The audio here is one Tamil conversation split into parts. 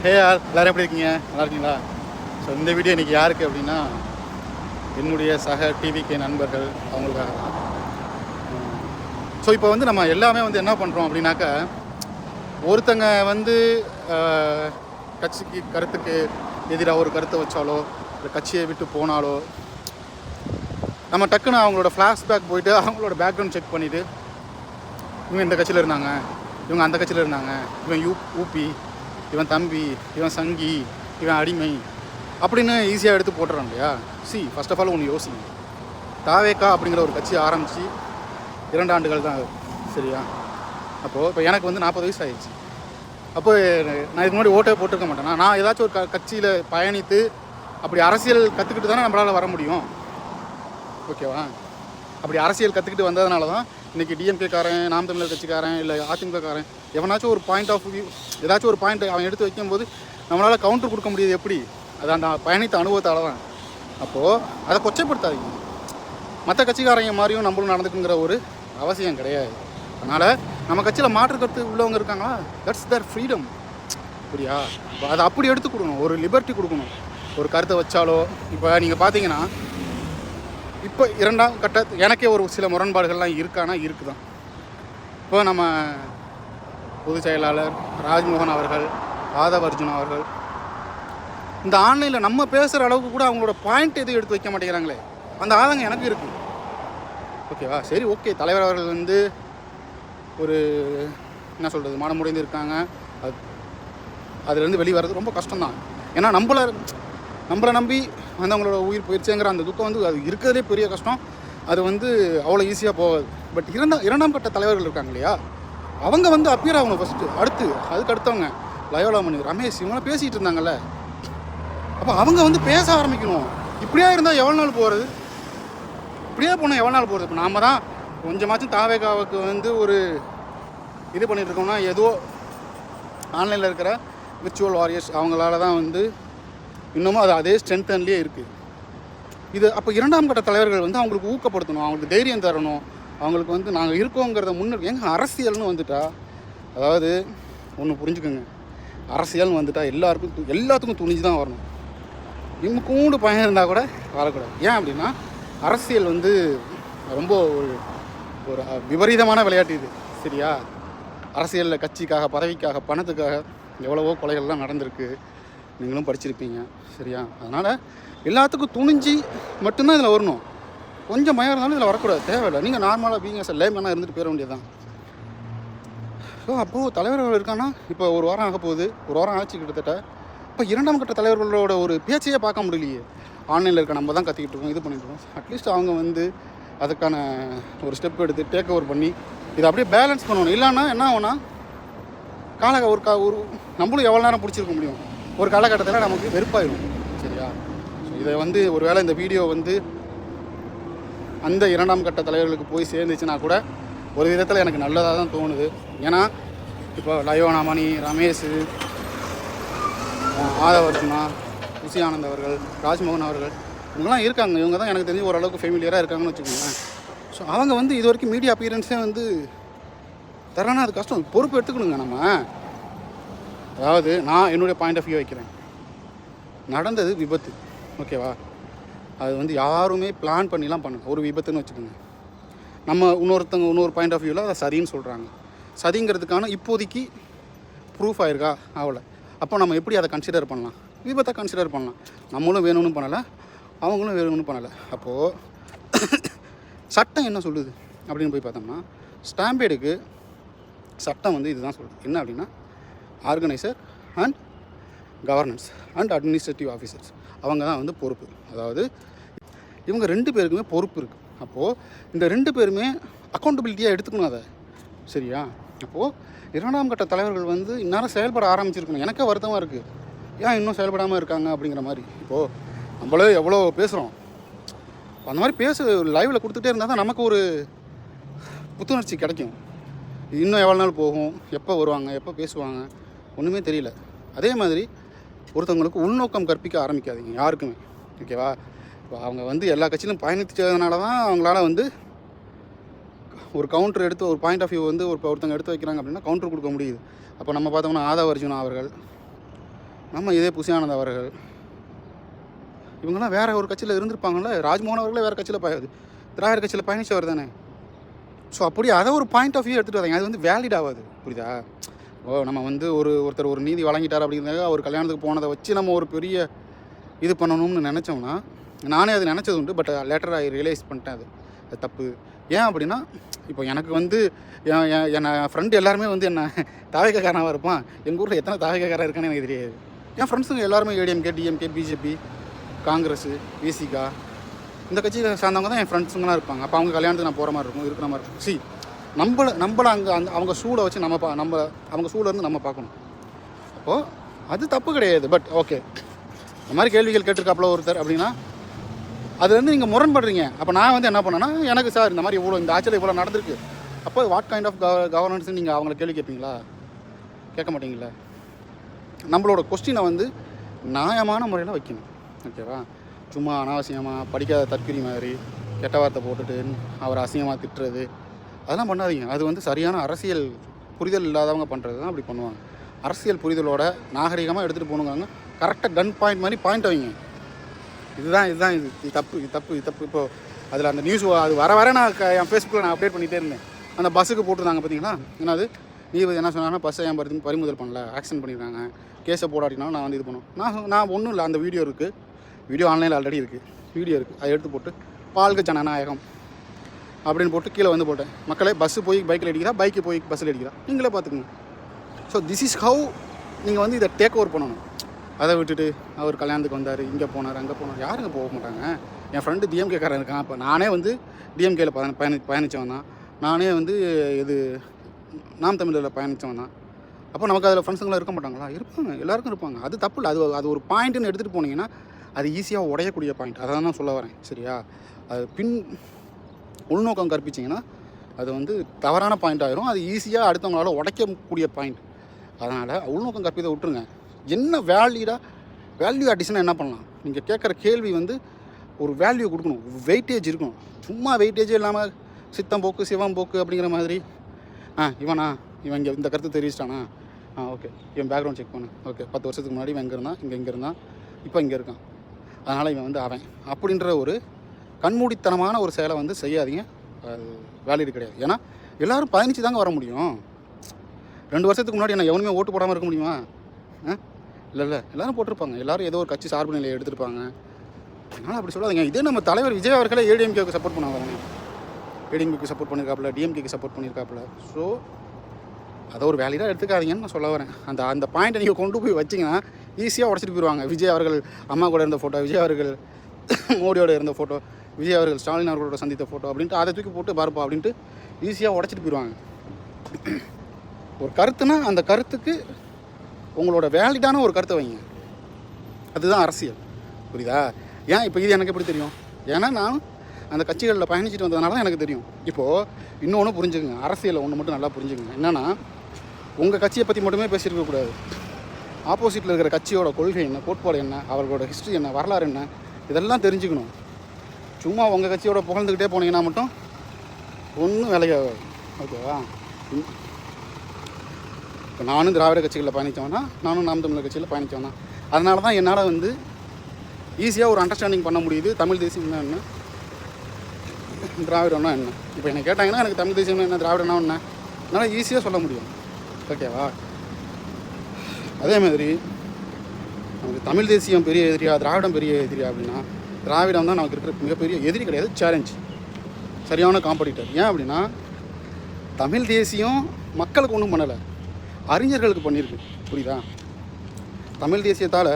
எல்லோரும் எப்படி இருக்கீங்க? நல்லா இருக்கீங்களா? ஸோ இந்த வீடியோ இன்றைக்கி யாருக்கு அப்படின்னா என்னுடைய சக டிவிகே நண்பர்கள் அவங்களுக்காக தான். ஸோ இப்போ வந்து நம்ம எல்லாமே வந்து என்ன பண்ணுறோம் அப்படின்னாக்கா, ஒருத்தங்க வந்து கட்சிக்கு கருத்துக்கு எதிராக ஒரு கருத்தை வச்சாலோ இல்லை கட்சியை விட்டு போனாலோ நம்ம டக்குன்னு அவங்களோட ஃப்ளாஷ்பேக் போயிட்டு அவங்களோட பேக்ரவுண்ட் செக் பண்ணிவிட்டு இவங்க இந்த கட்சியில் இருந்தாங்க, இவங்க அந்த கட்சியில் இருந்தாங்க, இவன் ஊபி, இவன் தம்பி, இவன் சங்கி, இவன் அடிமை அப்படின்னு ஈஸியாக எடுத்து போட்டுறான் இல்லையா? ஃபர்ஸ்ட் ஆஃப் ஆல் ஒன்று யோசிங்க. தாவேக்கா அப்படிங்கிற ஒரு கட்சி ஆரம்பித்து 2 ஆண்டுகள் தான் ஆகுது, சரியா? அப்போது இப்போ எனக்கு வந்து 40 வயசு ஆயிடுச்சு. அப்போ நான் இதுக்கு முன்னாடி ஓட்டே போட்டிருக்க மாட்டேன். நான் ஏதாச்சும் ஒரு கட்சியில் பயணித்து அப்படி அரசியல் கற்றுக்கிட்டு தானே நம்மளால் வர முடியும், ஓகேவா? அப்படி அரசியல் கற்றுக்கிட்டு வந்ததுனால தான் இன்றைக்கி டிஎம்கேக்காரன், நாம் தமிழர் கட்சிக்காரன், இல்லை அதிமுகக்காரன் எவனாச்சும் ஒரு பாயிண்ட் ஆஃப் வியூ ஏதாச்சும் ஒரு பாயிண்ட் அவன் எடுத்து வைக்கும்போது நம்மளால் கவுண்டர் கொடுக்க முடியாது. எப்படி? அது அந்த பயணித்த அனுபவத்தால் தான். அப்போது அதை கொச்சைப்படுத்தாதீங்க. மற்ற கட்சிக்காரங்க மாதிரியும் நம்மளும் நடந்துக்குங்கிற ஒரு அவசியம் கிடையாது. அதனால் நம்ம கட்சியில் மாற்று கருத்து உள்ளவங்க இருக்காங்களா, தட்ஸ் தேர் ஃப்ரீடம், புரியா? அதை அப்படி எடுத்து கொடுக்கணும், ஒரு லிபர்ட்டி கொடுக்கணும். ஒரு கருத்தை வச்சாலோ இப்போ நீங்கள் பார்த்தீங்கன்னா இப்போ 2ஆம் கட்ட எனக்கே ஒரு சில முரண்பாடுகள்லாம் இருக்கானா இருக்குதான். இப்போ நம்ம பொதுச் செயலாளர் ராஜ்மோகன் அவர்கள், ஆதவ் அர்ஜுன் அவர்கள் இந்த ஆன்லைனில் நம்ம பேசுகிற அளவுக்கு கூட அவங்களோட பாயிண்ட் எதுவும் எடுத்து வைக்க மாட்டேங்கிறாங்களே, அந்த ஆதங்கம் எனக்கு இருக்குது, ஓகேவா? சரி, ஓகே, தலைவர் அவர்கள் வந்து ஒரு என்ன சொல்கிறது மனமுடைந்து இருக்காங்க. அதுலேருந்து வெளியே வர்றது ரொம்ப கஷ்டம்தான். ஏன்னா நம்மளை நம்பி வந்தவங்களோட உயிர் போயிடுச்சுங்கிற அந்த துக்கம் வந்து அது இருக்கிறதே பெரிய கஷ்டம். அது வந்து அவ்வளோ ஈஸியாக போகாது. பட் 2ஆம் கட்ட தலைவர்கள் இருக்காங்க இல்லையா, அவங்க வந்து அப்பியர் ஆகணும் ஃபஸ்ட்டு. அதுக்கு அடுத்தவங்க லயோலா மணி, ரமேஷ், இவங்களாம் பேசிகிட்டு இருந்தாங்கல்ல, அப்போ அவங்க வந்து பேச ஆரம்பிக்கணும். இப்படியா இருந்தால் எவ்வளோ நாள் போகிறது? இப்படியே போனால் எவ்வளோ நாள் போகிறது? இப்போ நாம் தான் கொஞ்சமாச்சும் தாவேகாவுக்கு வந்து ஒரு இது பண்ணிகிட்ருக்கோம்னா ஏதோ ஆன்லைனில் இருக்கிற விர்ச்சுவல் வாரியர்ஸ் அவங்களால தான் வந்து இன்னமும் அது அதே ஸ்ட்ரென்த்தன்லேயே இருக்குது. இது அப்போ 2ஆம் கட்ட தலைவர்கள் வந்து அவங்களுக்கு ஊக்கப்படுத்தணும், அவங்களுக்கு தைரியம் தரணும், அவங்களுக்கு வந்து நாங்கள் இருக்கோங்கிறத எங்கே அரசியல்னு வந்துட்டா, அதாவது ஒன்று புரிஞ்சுக்கோங்க, அரசியல்னு வந்துட்டா எல்லாத்துக்கும் துணிஞ்சு தான் வரணும். இவங்க கூண்டு பயம் இருந்தால் கூட வரக்கூடாது. ஏன் அப்படின்னா அரசியல் வந்து ரொம்ப ஒரு விபரீதமான விளையாட்டு இது, சரியா? அரசியலில் கட்சிக்காக, பதவிக்காக, பணத்துக்காக எவ்வளவோ கொலைகள்லாம் நடந்திருக்கு, நீங்களும் படிச்சிருப்பீங்க, சரியா? அதனால் எல்லாத்துக்கும் துணிஞ்சு மட்டும்தான் இதில் வரணும். கொஞ்சம் பயம் இருந்தாலும் இதில் வரக்கூடாது, தேவையில்லை. நீங்கள் நார்மலாக பீங்க லேமனாக இருந்துட்டு போயிட வேண்டியது தான். ஸோ அப்போது தலைவர்கள் இருக்கான்னா இப்போ ஒரு வாரம் ஆக போகுது, ஒரு வாரம் ஆச்சு கிட்டத்தட்ட. இப்போ 2ஆம் கட்ட தலைவர்களோட ஒரு பேச்சையே பார்க்க முடியலையே. ஆன்லைனில் இருக்க நம்ம தான் கற்றுக்கிட்டு இருக்கோம், இது பண்ணிட்டு இருக்கோம். அட்லீஸ்ட் அவங்க வந்து அதுக்கான ஒரு ஸ்டெப் எடுத்து டேக் ஓவர் பண்ணி இதை அப்படியே பேலன்ஸ் பண்ணணும். இல்லைன்னா என்ன ஆகும்னா ஒரு நம்மளும் எவ்வளோ நேரம் பிடிச்சிருக்க முடியும், ஒரு காலகட்டத்தில் நமக்கு வெறுப்பாயிடும், சரியா? ஸோ இதை வந்து ஒரு வேளை இந்த வீடியோ வந்து அந்த 2ஆம் கட்ட தலைவர்களுக்கு போய் சேர்ந்துச்சுன்னா கூட ஒரு விதத்தில் எனக்கு நல்லதாக தான் தோணுது. ஏன்னா இப்போ லயோனா மணி, ரமேஷ், ஆதவ் அர்ஜுனா, ருசி ஆனந்த் அவர்கள், ராஜ்மோகன் அவர்கள் இவங்கெல்லாம் இருக்காங்க. இவங்க தான் எனக்கு தெரிஞ்சு ஓரளவுக்கு ஃபெமிலியராக இருக்காங்கன்னு வச்சுக்கோங்களேன். ஸோ அவங்க வந்து இது வரைக்கும் மீடியா அப்பியரன்ஸே வந்து தரனா அது கஷ்டம். பொறுப்பு எடுத்துக்கணுங்க நம்ம. அதாவது நான் என்னுடைய பாயிண்ட் ஆஃப் வியூ வைக்கிறேன். நடந்தது விபத்து, ஓகேவா? அது வந்து யாருமே பிளான் பண்ணிலாம் பண்ணுங்க ஒரு விபத்துன்னு வச்சுக்கோங்க. நம்ம இன்னொரு பாயிண்ட் ஆஃப் வியூவில் அதை சதின்னு சொல்கிறாங்க. சதிங்கிறதுக்கான இப்போதைக்கு ப்ரூஃப் ஆயிருக்கா? ஆகலை. அப்போ நம்ம எப்படி அதை கன்சிடர் பண்ணலாம்? விபத்தை கன்சிடர் பண்ணலாம். நம்மளும் வேணும்னு பண்ணலை, அவங்களும் வேணும்னு பண்ணலை. அப்போது சட்டம் என்ன சொல்லுது அப்படின்னு போய் பார்த்தோம்னா, ஸ்டாம்பேடுக்கு சட்டம் வந்து இதுதான் சொல்லுது. என்ன அப்படின்னா, organiser and governance and administrative officers அவங்க தான் வந்து பொறுப்பு. அதாவது இவங்க 2 பேருக்குமே பொறுப்பு இருக்குது. அப்போது இந்த 2 பேருமே அக்கௌண்டபிலிட்டியாக எடுத்துக்கணும் அதை, சரியா? அப்போது 2ஆம் கட்ட தலைவர்கள் வந்து இந்நேரம் செயல்பட ஆரம்பிச்சிருக்கணும். எனக்கே வருத்தமாக இருக்குது, ஏன் இன்னும் செயல்படாமல் இருக்காங்க அப்படிங்கிற மாதிரி. இப்போது நம்மளே எவ்வளோ பேசுகிறோம், அந்த மாதிரி லைவில் கொடுத்துட்டே இருந்தால் தான் நமக்கு ஒரு புத்துணர்ச்சி கிடைக்கும். இன்னும் எவ்வளோ நாள் போகும், எப்போ வருவாங்க, எப்போ பேசுவாங்க, ஒன்றுமே தெரியல. அதே மாதிரி ஒருத்தவங்களுக்கு உள்நோக்கம் கற்பிக்க ஆரம்பிக்காதீங்க யாருக்குமே, ஓகேவா? இப்போ அவங்க வந்து எல்லா கட்சியிலும் பயணித்ததுனால தான் அவங்களால வந்து ஒரு கவுண்டர் எடுத்து ஒரு பாயிண்ட் ஆஃப் வியூ வந்து ஒருத்தவங்க எடுத்து வைக்கிறாங்க அப்படின்னா கவுண்டர் கொடுக்க முடியுது. அப்போ நம்ம பார்த்தோம்னா ஆதவ் அர்ஜுனா அவர்கள், நம்ம இதே புசி ஆனந்த் அவர்கள் இவங்கெல்லாம் வேறு ஒரு கட்சியில் இருந்திருப்பாங்கள்ல. ராஜ்மோகன் அவர்களே வேறு கட்சியில் திராவிட கட்சியில் பயணிச்சவர் தானே. ஸோ அப்படி அதை ஒரு பாயிண்ட் ஆஃப் வியூ எடுத்துகிட்டு வராங்க. அது வந்து வேலிட் ஆகாது, புரியுதா? நம்ம வந்து ஒருத்தர் ஒரு நீதி வழங்கிட்டார் அப்படிங்கிறத அவர் கல்யாணத்துக்கு போனதை வச்சு நம்ம ஒரு பெரிய இது பண்ணணும்னு நினச்சோம்னா, நானே அது நினச்சது உண்டு. பட் லேட்டராக ரியலைஸ் பண்ணிட்டேன் அது தப்பு. ஏன் அப்படின்னா, இப்போ எனக்கு வந்து என் ஃப்ரெண்டு எல்லாருமே வந்து என்ன தாவேக்காரனாக இருப்பான். எங்கள் ஊரில் எத்தனை தாவேக்காரன் இருக்கான்னு எனக்கு தெரியாது. என் ஃப்ரெண்ட்ஸுங்க எல்லாருமே ஏடிஎம்கே, டிஎம்கே, பிஜேபி, காங்கிரஸ், விசிகா இந்த கட்சியை சார்ந்தவங்க தான் என் ஃப்ரெண்ட்ஸுங்களாம் இருப்பாங்க. அப்போ அவங்க கல்யாணத்துக்கு நான் போகிற மாதிரி இருக்கும், இருக்கிற மாதிரி இருக்கும். நம்மளை அங்கே அவங்க சூழலை வச்சு நம்ம அவங்க சூழலேருந்து நம்ம பார்க்கணும். அப்போது அது தப்பு கிடையாது. பட் ஓகே, இந்த மாதிரி கேள்விகள் கேட்டிருக்காப்புல ஒருத்தர் அப்படின்னா அதுலேருந்து நீங்கள் முரண்படுறீங்க. அப்போ நான் வந்து என்ன பண்ணேன்னா, எனக்கு சார் இந்த மாதிரி இந்த ஆட்சியில் இவ்வளோ நடந்திருக்கு, அப்போ வாட் கைண்ட் ஆஃப் கவர்னன்ஸ் நீங்கள் அவங்கள கேள்வி கேட்பீங்களா? கேட்க மாட்டீங்களா? நம்மளோட கொஸ்டினை வந்து நியாயமான முறையில் வைக்கணும். ஓகேவா? சும்மா அனாவசியமாக படிக்காத தற்கொலை மாதிரி கெட்ட வார்த்தை போட்டுட்டு அவரை அசிங்கமாக திட்டுறது அதெல்லாம் பண்ணாதீங்க. அது வந்து சரியான அரசியல் புரிதல் இல்லாதவங்க பண்ணுறது தான் அப்படி பண்ணுவாங்க. அரசியல் புரிதலோட நாகரிகமாக எடுத்துகிட்டு போகணுங்காங்க. கரெக்டாக கன் பாயிண்ட் மாதிரி பாயிண்ட் வைங்க. இது தப்பு. இப்போது அதில் அந்த நியூஸ் அது வர நான் என் ஃபேஸ்புக்கில் நான் அப்டேட் பண்ணிகிட்டே இருந்தேன். அந்த பஸ்ஸுக்கு போட்டிருந்தாங்க பார்த்தீங்களா? என்னது நீதிபதி என்ன சொன்னாங்கன்னா, பஸ்ஸை ஏன் பறிமுதல் பண்ணல, ஆக்ஷன் பண்ணியிருக்காங்க, கேஸை போடாட்டினாலும் நான் வந்து இது பண்ணுவேன். நான் ஒன்றும் இல்லை, அந்த வீடியோ இருக்குது, வீடியோ ஆன்லைனில் ஆல்ரெடி இருக்குது, அதை எடுத்து போட்டு பால்க ஜனநாயகம் அப்படின்னு போட்டு கீழே வந்து போட்டேன். மக்களே, பஸ்ஸு போய் பைக்கில் அடிக்கிறா, பைக்கு போய் பஸ்ஸில் அடிக்கிறா, நீங்களே பார்த்துக்குங்க. ஸோ திஸ் இஸ் ஹவு நீங்கள் வந்து இதை டேக் ஓவர் பண்ணணும். அதை விட்டுட்டு அவர் கல்யாணத்துக்கு வந்தார், இங்கே போனார், அங்கே போனார், யாருங்க போக மாட்டாங்க? என் ஃப்ரெண்டு டிஎம்கேக்காரன் இருக்கான். இப்போ நானே வந்து டிஎம்கேயில் பயணித்தவன் தான். நானே வந்து நாம் தமிழில் பயணித்தவன் தான். அப்போ நமக்கு அதில் ஃப்ரெண்ட்ஸுங்களாம் இருக்க மாட்டாங்களா? இருப்பாங்க, எல்லாருக்கும் இருப்பாங்க. அது தப்பு இல்லை. அது ஒரு பாயிண்ட்டுன்னு எடுத்துகிட்டு போனீங்கன்னா அது ஈஸியாக உடையக்கூடிய பாயிண்ட். அதை தான் நான் சொல்ல வரேன், சரியா? அது உள்நோக்கம் கற்பிச்சிங்கன்னா அது வந்து தவறான பாயிண்ட் ஆகிரும். அது ஈஸியாக அடுத்தவங்களால உடைக்கக்கூடிய பாயிண்ட். அதனால் உள்நோக்கம் கற்பிதை விட்டுருங்க. என்ன வேல்யூ அடிஷனாக என்ன பண்ணலாம்? நீங்கள் கேட்குற கேள்வி வந்து ஒரு வேல்யூ கொடுக்கணும், வெயிட்டேஜ் இருக்கணும். சும்மா வெயிட்டேஜே இல்லாமல் சித்தம் போக்கு சிவம் போக்கு அப்படிங்கிற மாதிரி இவன் இங்கே இந்த கருத்து தெரிவிச்சிட்டானா, ஓகே, இவன் பேக்ரவுண்ட் செக் பண்ணு, ஓகே, 10 வருஷத்துக்கு முன்னாடி இவன் இங்கே இருந்தான், இப்போ இங்கே இருக்கான், அதனால் இவன் வந்து அவன் அப்படின்ற ஒரு கண்மூடித்தனமான ஒரு செயலை வந்து செய்யாதீங்க. அது வேலிடு கிடையாது. ஏன்னா எல்லோரும் பயணித்து தாங்க வர முடியும். 2 வருஷத்துக்கு முன்னாடி என்ன எவனுமே ஓட்டு போடாமல் இருக்க முடியுமா? இல்லை, எல்லோரும் போட்டிருப்பாங்க. எல்லோரும் ஏதோ ஒரு கட்சி சார்பு நிலையை எடுத்திருப்பாங்க. அதனால் அப்படி சொல்லாதீங்க. இதே நம்ம தலைவர் விஜய் அவர்களே ஏடிஎம்கேக்கு சப்போர்ட் பண்ணுவாங்க. ஏடிஎம்கேக்கு சப்போர்ட் பண்ணியிருக்காப்புல, டிஎம்கேக்கு சப்போர்ட் பண்ணியிருக்காப்புல. ஸோ அதை ஒரு வேலிடாக எடுத்துக்காதீங்கன்னு நான் சொல்ல வரேன். அந்த பாயிண்ட்டை நீங்கள் கொண்டு போய் வச்சிங்கன்னா ஈஸியாக உடச்சிட்டு போயிடுவாங்க. விஜய் அவர்கள் அம்மா கூட இருந்த ஃபோட்டோ, விஜய் அவர்கள் மோடியோட இருந்த ஃபோட்டோ, விஜய் அவர்கள் ஸ்டாலின் அவர்களோட சந்தித்த ஃபோட்டோ அப்படின்ட்டு அதை தூக்கி போட்டு பாருப்பா அப்படின்ட்டு ஈஸியாக உடச்சிட்டு போயிடுவாங்க. ஒரு கருத்துனா அந்த கருத்துக்கு உங்களோட வேலிடான ஒரு கருத்தை வைங்க. அதுதான் அரசியல், புரியுதா? ஏன் இப்போ இது எனக்கு எப்படி தெரியும்? ஏன்னா நான் அந்த கட்சிகளில் பயணிச்சுட்டு வந்ததுனால தான் எனக்கு தெரியும். இப்போது இன்னொன்று புரிஞ்சுக்குங்க, அரசியலில் ஒன்று மட்டும் நல்லா புரிஞ்சுக்குங்க. என்னென்னா, உங்கள் கட்சியை பற்றி மட்டுமே பேசியிருக்கக்கூடாது. ஆப்போசிட்டில் இருக்கிற கட்சியோட கொள்கை என்ன, கோட்பாடு என்ன, அவர்களோட ஹிஸ்ட்ரி என்ன, வரலாறு என்ன, இதெல்லாம் தெரிஞ்சுக்கணும். சும்மா உங்கள் கட்சியோட புகழ்ந்துக்கிட்டே போனீங்கன்னா மட்டும் ஒன்றும் வேலையாகாது. ஓகேவா? இப்போ நானும் திராவிட கட்சிகளில் பயணித்தவனா, நானும் நாம் தமிழர் கட்சியில் பயணித்தவனா. அதனால தான் என்னால் வந்து ஈஸியாக ஒரு அண்டர்ஸ்டாண்டிங் பண்ண முடியுது. தமிழ் தேசியம்னா என்ன, திராவிடம்னா என்ன. இப்போ என்னை கேட்டாங்கன்னா எனக்கு தமிழ் தேசியம்னா என்ன, திராவிடம்னா என்ன, என்னால் ஈஸியாக சொல்ல முடியும். ஓகேவா? அதே மாதிரி நமக்கு தமிழ் தேசியம் பெரிய எதிரியா, திராவிடம் பெரிய எதிரியா அப்படின்னா, திராவிடம் தான் நமக்கு இருக்கிற மிகப்பெரிய எதிரி கிடையாது, சேலஞ்ச், சரியான காம்படிட்டர். ஏன் அப்படின்னா, தமிழ் தேசியம் மக்களுக்கு ஒன்றும் பண்ணலை, அறிஞர்களுக்கு பண்ணியிருக்கு, புரியுதா? தமிழ் தேசியத்தால்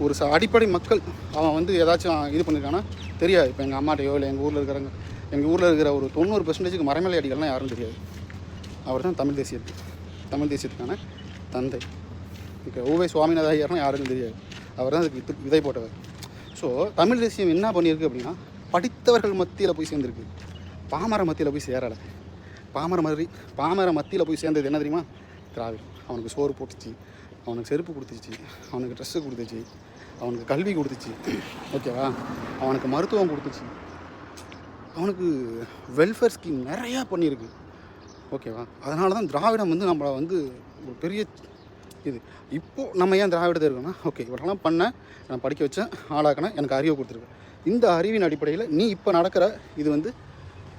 ஒரு அடிப்படை மக்கள் அவன் வந்து ஏதாச்சும் இது பண்ணியிருக்கான்னா தெரியாது. இப்போ எங்கள் அம்மாட்டையோ இல்லை எங்கள் ஊரில் இருக்கிற ஒரு 90% மறைமலை அடிகள்லாம் யாரும் தெரியாது. அவர் தான் தமிழ் தேசியத்துக்கான தந்தை. இப்போ ஊவே சுவாமிநாத ஐயர்லாம் யாருக்கும் தெரியாது. அவர் தான் அதுக்கு விதை போட்டவர். ஸோ தமிழ் தேசியம் என்ன பண்ணியிருக்கு அப்படின்னா, படித்தவர்கள் மத்தியில் போய் சேர்ந்துருக்கு, பாமர மத்தியில் போய் சேரலை. பாமர மத்தியில் போய் சேர்ந்தது என்ன தெரியுமா? திராவிடம். அவனுக்கு சோறு போட்டுச்சு, அவனுக்கு செருப்பு கொடுத்துச்சு, அவனுக்கு ட்ரெஸ்ஸு கொடுத்துச்சு, அவனுக்கு கல்வி கொடுத்துச்சு, ஓகேவா? அவனுக்கு மருத்துவம் கொடுத்துச்சு, அவனுக்கு வெல்ஃபேர் ஸ்கீம் நிறையா பண்ணியிருக்கு, ஓகேவா? அதனால தான் திராவிடம் வந்து நம்மளை வந்து ஒரு பெரிய இது இப்போது நம்ம ஏன் திராவிடத்தை இருக்கோம்னா, ஓகே இவரெல்லாம் பண்ணேன், நான் படிக்க வச்சேன், ஆளாக்கினேன், எனக்கு அறிவை கொடுத்துருக்கு. இந்த அறிவின் அடிப்படையில் நீ இப்போ நடக்கிற இது வந்து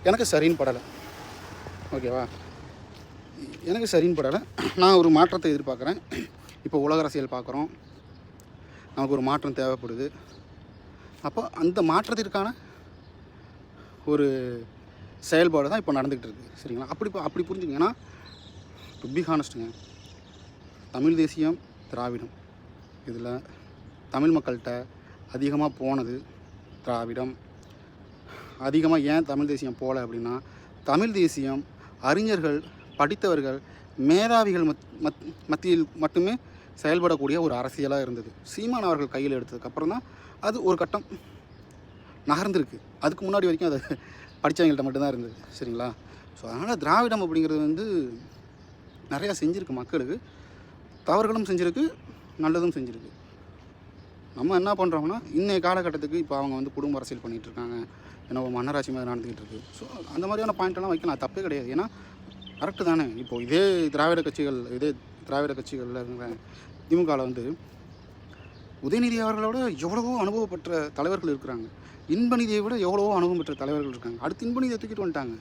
எனக்கு சரின்னு படலை. ஓகேவா? எனக்கு சரின்னு படலை. நான் ஒரு மாற்றத்தை எதிர்பார்க்குறேன். இப்போ உலக அரசியல் பார்க்குறோம், நமக்கு ஒரு மாற்றம் தேவைப்படுது. அப்போ அந்த மாற்றத்திற்கான ஒரு செயல்பாடு தான் இப்போ நடந்துக்கிட்டு இருக்குது. சரிங்களா? அப்படி புரிஞ்சுங்க. ஏன்னா டு பி ஹானஸ்ட்டுங்க, தமிழ் தேசியம், திராவிடம், இதில் தமிழ் மக்கள்கிட்ட அதிகமாக போனது திராவிடம். அதிகமாக ஏன் தமிழ் தேசியம் போகல அப்படின்னா, தமிழ் தேசியம் அறிஞர்கள், படித்தவர்கள், மேதாவிகள் மத்தியில் மட்டுமே செயல்படக்கூடிய ஒரு அரசியலாக இருந்தது. சீமான் அவர்கள் கையில் எடுத்ததுக்கப்புறம் தான் அது ஒரு கட்டம் நகர்ந்துருக்கு. அதுக்கு முன்னாடி வரைக்கும் அது படித்தவங்கள்ட்ட மட்டும்தான் இருந்தது. சரிங்களா? ஸோ அதனால் திராவிடம் அப்படிங்கிறது வந்து நிறையா செஞ்சுருக்கு, மக்களுக்கு தவறுகளும் செஞ்சுருக்கு, நல்லதும் செஞ்சுருக்கு. நம்ம என்ன பண்ணுறோம்னா, இன்றைய காலகட்டத்துக்கு இப்போ அவங்க வந்து குடும்ப அரசியல் பண்ணிகிட்ருக்காங்க, ஏன்னா மன்னராட்சி மாதிரி நடந்துக்கிட்டு இருக்குது. ஸோ அந்த மாதிரியான பாயிண்ட்டெல்லாம் வைக்கலாம், தப்பே கிடையாது. ஏன்னா கரெக்டு தானே. இப்போது இதே திராவிட கட்சிகளில் இருக்கிற திமுகவில் வந்து உதயநிதி அவர்களோட எவ்வளவோ அனுபவப்பட்ட தலைவர்கள் இருக்கிறாங்க. இன்பநிதியை விட எவ்வளவோ அனுபவம் பெற்ற தலைவர்கள் இருக்காங்க. அடுத்து இன்பநிதியை தூக்கிட்டு வந்துட்டாங்க.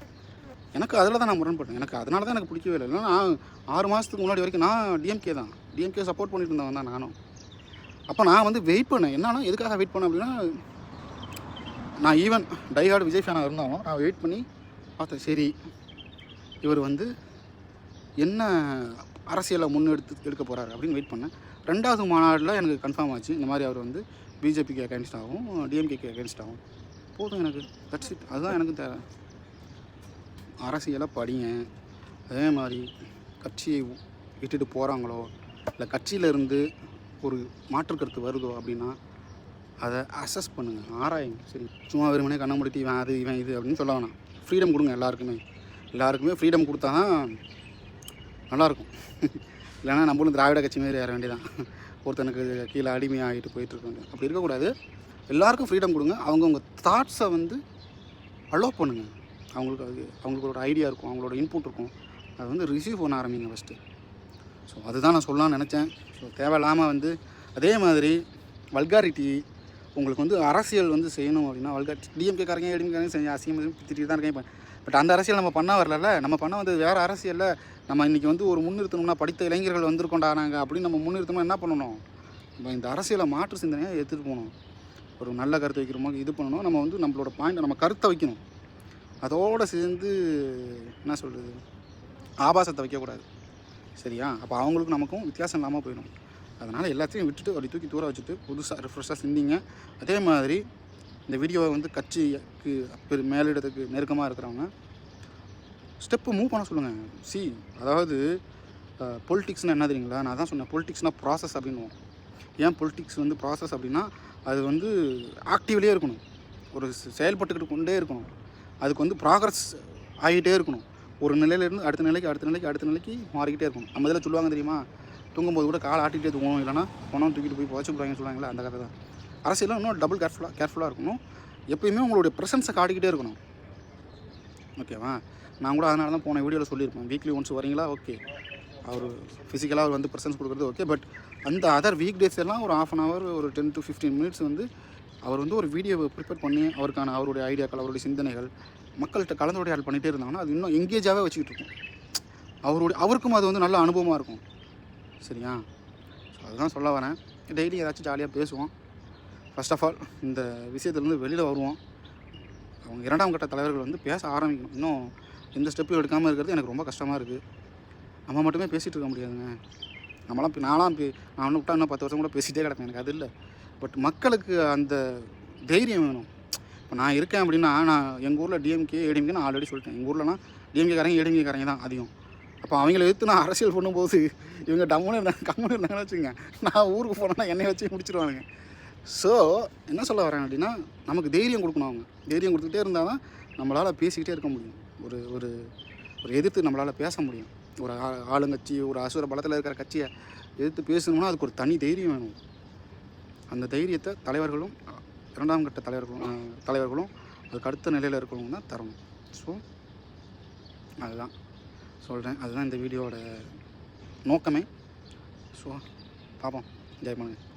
எனக்கு அதில் தான் நான் முரண்பட்டேன். எனக்கு அதனால தான் எனக்கு பிடிக்கவே இல்லை. இல்லைன்னா நான் 6 மாதத்துக்கு முன்னாடி வரைக்கும் நான் டிஎம்கே சப்போர்ட் பண்ணிட்டு இருந்தவன் தான் நானும். அப்போ நான் வந்து வெயிட் பண்ணேன். என்னன்னா எதுக்காக வெயிட் பண்ணேன் அப்படின்னா, நான் ஈவன் டைஹார்டு விஜய் ஃபேனாக இருந்தாலும் நான் வெயிட் பண்ணி பார்த்தேன். சரி, இவர் வந்து என்ன அரசியலை எடுக்க போகிறாரு அப்படின்னு வெயிட் பண்ணேன். 2வது மாநாட்டில் எனக்கு கன்ஃபார்ம் ஆச்சு, இந்த மாதிரி அவர் வந்து பிஜேபிக்கு அகேன்ஸ்டாகவும் டிஎம்கேக்கு அகேன்ஸ்டாகவும். போதும் எனக்கு, தட்ஸ் இட். அதுதான் எனக்கு தேவை. அரசியலை படிங்க. அதே மாதிரி கட்சியை விட்டுட்டு போகிறாங்களோ, இல்லை கட்சியிலேருந்து ஒரு மாற்று கருத்து வருதோ அப்படின்னா அதை அசஸ் பண்ணுங்கள், ஆராயுங்க. சரி, சும்மா வெறுமனே கண்ண முடித்து இவன் அது இவன் இது அப்படின்னு சொல்ல வேணாம். ஃப்ரீடம் கொடுங்க எல்லாருக்குமே ஃப்ரீடம் கொடுத்தா தான் நல்லாயிருக்கும். இல்லைன்னா நம்மளும் திராவிட கட்சி மாரி ஏற வேண்டியதான், ஒருத்தனுக்கு கீழே அடிமையாகிட்டு போயிட்டுருக்காங்க. அப்படி இருக்கக்கூடாது. எல்லாருக்கும் ஃப்ரீடம் கொடுங்க. அவங்கவுங்க தாட்ஸை வந்து அலோவ் பண்ணுங்கள். அவங்களுக்கு ஒரு ஐடியா இருக்கும், அவங்களோட இன்புட் இருக்கும், அதை வந்து ரிசீவ் பண்ண ஆரம்பிங்க ஃபஸ்ட்டு. ஸோ அதுதான் நான் சொல்லலாம்னு நினச்சேன். ஸோ தேவையில்லாமல் வந்து அதே மாதிரி வல்காரிட்டி உங்களுக்கு வந்து அரசியல் வந்து செய்யணும் அப்படின்னா டிஎம்கேக்காரங்க ஏடிஎம்காரங்க செஞ்சு அசியம் திட்டிட்டு தான் இருக்கேன். பட் அந்த அரசியல் நம்ம பண்ண வரல. நம்ம பண்ண வந்து வேறு அரசியலில் நம்ம இன்றைக்கி வந்து ஒரு முன்னிறுத்தணும்னா, படித்த இளைஞர்கள் வந்திருக்கோண்டா நாங்கள் அப்படின்னு நம்ம முன்னிறுத்தணும்னா என்ன பண்ணணும்? நம்ம இந்த அரசியலை மாற்று சிந்தனையாக எடுத்துகிட்டு போகணும். ஒரு நல்ல கருத்தை வைக்கிறோமோ இது பண்ணணும். நம்ம வந்து நம்மளோட பாயிண்ட், நம்ம கருத்தை வைக்கணும். அதோடு சேர்ந்து என்ன சொல்கிறது, ஆபாசத்தை வைக்கக்கூடாது. சரியா? அப்போ அவங்களுக்கும் நமக்கும் வித்தியாசம் இல்லாமல் போயிடும். அதனால் எல்லாத்தையும் விட்டுட்டு அப்படி தூக்கி தூர வச்சுட்டு புதுசாக ரிஃப்ரெஷ்ஷாக சிந்திங்க. அதே மாதிரி இந்த வீடியோவை வந்து கட்சிக்கு மேலிடத்துக்கு நெருக்கமாக இருக்கிறவங்க ஸ்டெப்பு மூவ் பண்ண சொல்லுங்கள். அதாவது பொலிட்டிக்ஸ்னால் என்ன தெரியுங்களா? நான் தான் சொன்னேன், பொலிட்டிக்ஸ்னால் ப்ராசஸ் அப்படின்னுவோம். ஏன் பொலிட்டிக்ஸ் வந்து ப்ராசஸ் அப்படின்னா, அது வந்து ஆக்டிவ்லேயே இருக்கணும், ஒரு செயல்பட்டுக்கிட்டு கொண்டே இருக்கணும். அதுக்கு வந்து ப்ராக்ரஸ் ஆகிட்டே இருக்கணும். ஒரு நிலையிலேருந்து அடுத்த நிலைக்கு மாறிக்கிட்டே இருக்கணும். நம்ம இதில் சொல்லுவாங்க தெரியுமா, தூங்கும்போது கூட கால் ஆட்டிகிட்டே தூங்கணும், இல்லைனா பணம் தூக்கிட்டு போய் புதைச்சி போடுவாங்கன்னு சொல்லுவாங்களே, அந்த கதை தான். அரசியலாம் இன்னும் டபுள் கேர்ஃபுல்லாக இருக்கணும். எப்பயுமே உங்களுடைய ப்ரெசன்ஸை காட்டிக்கிட்டே இருக்கணும். ஓகேவா? நான் கூட அதனால தான் போன வீடியோவில் சொல்லியிருப்பேன், வீக்லி ஒன்ஸ் வரீங்களா, ஓகே, அவர் ஃபிசிக்கலாக அவர் வந்து ப்ரெசன்ஸ் கொடுக்குறது ஓகே. பட் அந்த அதர் வீக் டேஸ் எல்லாம் ஒரு 1/2 hour, ஒரு 10 to 15 minutes வந்து அவர் வந்து ஒரு வீடியோவை ப்ரிப்பேர் பண்ணி அவருடைய ஐடியாக்கள், அவருடைய சிந்தனைகள் மக்கள்கிட்ட கலந்துரையாடல் பண்ணிகிட்டே இருந்தாங்கன்னா அது இன்னும் எங்கேஜாகவே வச்சுக்கிட்டு இருக்கும். அவருக்கும் அது வந்து நல்ல அனுபவமாக இருக்கும். சரியா? ஸோ அதுதான் சொல்ல வரேன். டெய்லி ஏதாச்சும் ஜாலியாக பேசுவோம். ஃபர்ஸ்ட் ஆஃப் ஆல் இந்த விஷயத்துலேருந்து வெளியில் வருவோம். அவங்க 2ஆம் கட்ட தலைவர்கள் வந்து பேச ஆரம்பிக்கணும். இன்னும் எந்த ஸ்டெப்பும் எடுக்காமல் இருக்கிறது எனக்கு ரொம்ப கஷ்டமாக இருக்குது. நம்ம மட்டுமே பேசிகிட்டு இருக்க முடியாதுங்க. நான் ஒன்று விட்டா இன்னும் 10 வருஷம் கூட பேசிகிட்டே கிடப்பேன். எனக்கு அது இல்லை. பட் மக்களுக்கு அந்த தைரியம் வேணும். இப்போ நான் இருக்கேன் அப்படின்னா, நான் எங்கள் ஊரில் டிஎம்கே ஏடிஎம்கே நான் ஆல்ரெடி சொல்லிட்டேன். எங்கள் ஊர்லனா டிஎம்கேக்காரங்க ஏடிஎம்கேக்காரங்க தான் அதிகம். அப்போ அவங்கள எடுத்து நான் அரசியல் பண்ணும்போது இவங்க கம்முன்னு இருந்தாங்கன்னு வச்சுங்க, நான் ஊருக்கு போனேன்னா என்னை வச்சு முடிச்சிடுவானுங்க. ஸோ என்ன சொல்ல வரேன் அப்படின்னா, நமக்கு தைரியம் கொடுக்கணும். அவங்க தைரியம் கொடுத்துக்கிட்டே இருந்தால் தான் நம்மளால் பேசிக்கிட்டே இருக்க முடியும். ஒரு எதிர்த்து நம்மளால் பேச முடியும். ஒரு ஆளுங்கட்சி, ஒரு அசுர பலத்தில் இருக்கிற கட்சியை எதிர்த்து பேசணும்னா அதுக்கு ஒரு தனி தைரியம் வேணும். அந்த தைரியத்தை தலைவர்களும் 2ஆம் கட்ட தலைவர்களும் அதுக்கு அடுத்த நிலையில் இருக்கிறவங்க தான் தரணும். ஸோ அதுதான் சொல்கிறேன். அதுதான் இந்த வீடியோவோட நோக்கமே. ஸோ பார்ப்போம், என்ஜாய் பண்ணுங்கள்.